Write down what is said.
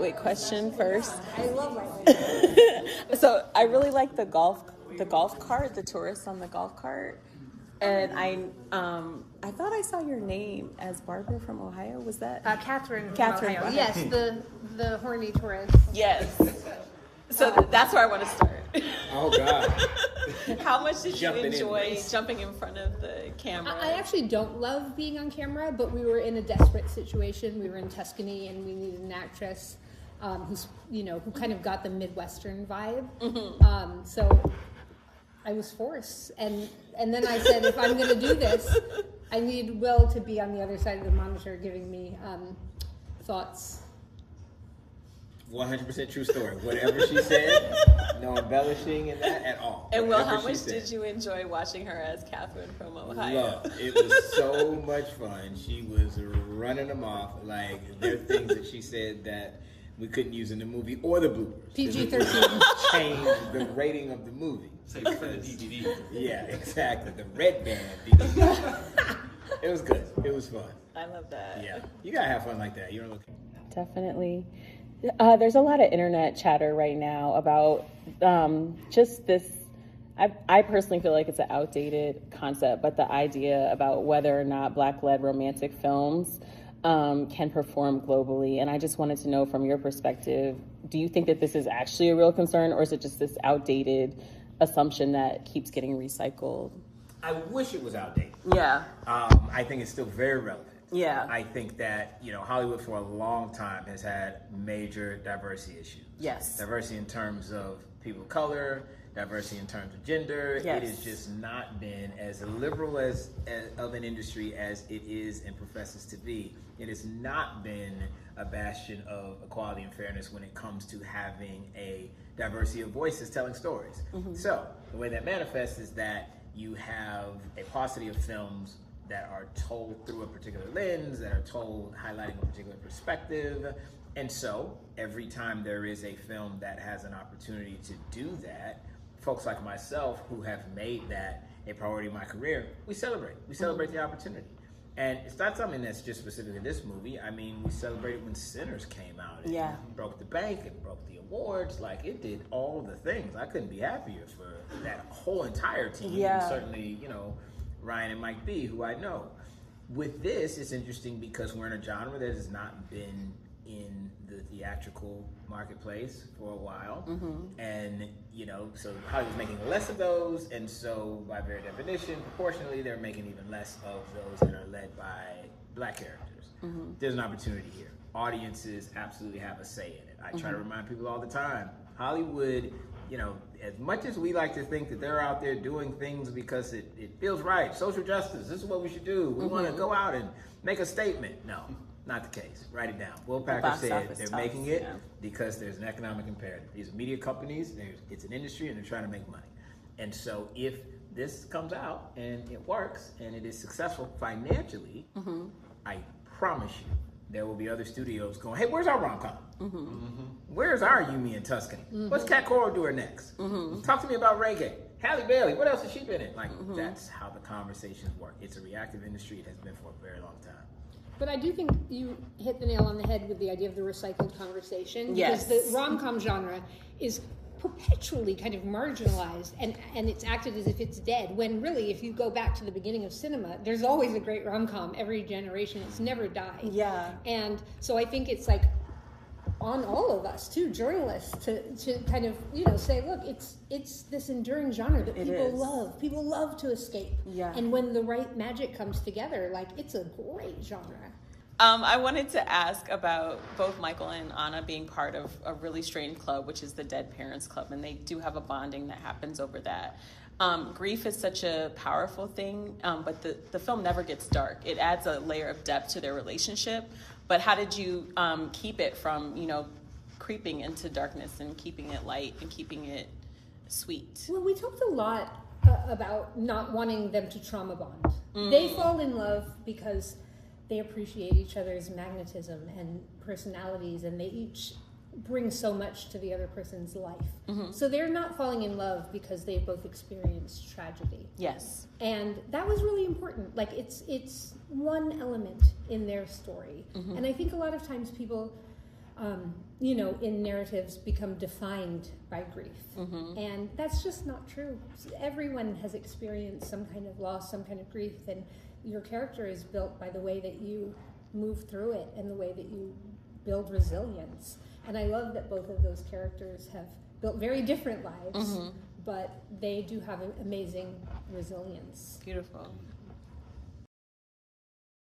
Wait, question first. I love my So I really like the golf cart, the tourists on the golf cart. And I thought I saw your name as Barbara from Ohio. Was that Catherine? Catherine? Ohio. Yes, the horny tourist. Yes. So that's where I want to start. Oh God! How much did you enjoy jumping in front of the camera? I actually don't love being on camera, but we were in a desperate situation. We were in Tuscany, and we needed an actress who kind of got the Midwestern vibe. Mm-hmm. So I was forced, and then I said, if I'm going to do this, I need Will to be on the other side of the monitor, giving me thoughts. 100% true story. Whatever she said, no embellishing in that at all. And Will, how much did you enjoy watching her as Catherine from Ohio? Love. It was so much fun. She was running them off. Like, there are things that she said that we couldn't use in the movie or the bloopers. PG-13. Changed the rating of the movie. Same for the DVD. Yeah, exactly. The red band DVD. It was good. It was fun. I love that. Yeah. You gotta have fun like that. You don't look. Definitely. There's a lot of internet chatter right now about just this. I personally feel like it's an outdated concept, but the idea about whether or not Black-led romantic films can perform globally. And I just wanted to know from your perspective, do you think that this is actually a real concern, or is it just this outdated assumption that keeps getting recycled? I wish it was outdated. Yeah. I think it's still very relevant. Yeah. I think that, Hollywood for a long time has had major diversity issues. Yes. Diversity in terms of people of color, diversity in terms of gender. Yes. It has just not been as liberal as of an industry as it is and professes to be. It has not been a bastion of equality and fairness when it comes to having a diversity of voices telling stories. Mm-hmm. So the way that manifests is that you have a paucity of films that are told through a particular lens, that are told highlighting a particular perspective. And so every time there is a film that has an opportunity to do that, folks like myself who have made that a priority in my career, we celebrate. We celebrate the opportunity. And it's not something that's just specific to this movie. I mean, we celebrated when Sinners came out. And broke the bank and broke the awards. Like, it did all the things. I couldn't be happier for that whole entire team. Yeah. And certainly, Ryan and Mike B, who I know. With this, it's interesting because we're in a genre that has not been in the theatrical marketplace for a while. Mm-hmm. And, so Hollywood's making less of those. And so by very definition, proportionally, they're making even less of those that are led by Black characters. Mm-hmm. There's an opportunity here. Audiences absolutely have a say in it. I try to remind people all the time, Hollywood, as much as we like to think that they're out there doing things because it feels right, social justice, this is what we should do. We want to go out and make a statement. No, not the case. Write it down. Will Packer said they're making it because there's an economic imperative. These are media companies, it's an industry, and they're trying to make money. And so if this comes out and it works and it is successful financially, I promise you, there will be other studios going, hey, where's our RomCom? Mm-hmm. Mm-hmm. Where's our Yumi in Tuscany? Mm-hmm. What's Cat Coiro doing next? Mm-hmm. Talk to me about reggae. Halle Bailey, what else has she been in? Like, that's how the conversations work. It's a reactive industry. It has been for a very long time. But I do think you hit the nail on the head with the idea of the recycled conversation. Yes. Because the rom-com genre is perpetually kind of marginalized and it's acted as if it's dead, when really, if you go back to the beginning of cinema, there's always a great rom-com every generation. It's never died. Yeah. And so I think it's like on all of us too, journalists, to kind of say, look, it's this enduring genre that people love. People love to escape. Yeah. And when the right magic comes together, like, it's a great genre. I wanted to ask about both Michael and Anna being part of a really strange club, which is the Dead Parents Club, and they do have a bonding that happens over that. Grief is such a powerful thing, but the film never gets dark. It adds a layer of depth to their relationship. But how did you keep it from, creeping into darkness and keeping it light and keeping it sweet? Well, we talked a lot about not wanting them to trauma bond. They fall in love because they appreciate each other's magnetism and personalities, and they each bring so much to the other person's life. Mm-hmm. So they're not falling in love because they've both experienced tragedy. Yes. And that was really important. Like, it's one element in their story. Mm-hmm. And I think a lot of times people you know, in narratives become defined by grief. And that's just not true. Everyone has experienced some kind of loss, some kind of grief, and your character is built by the way that you move through it and the way that you build resilience. And I love that both of those characters have built very different lives, but they do have an amazing resilience. Beautiful.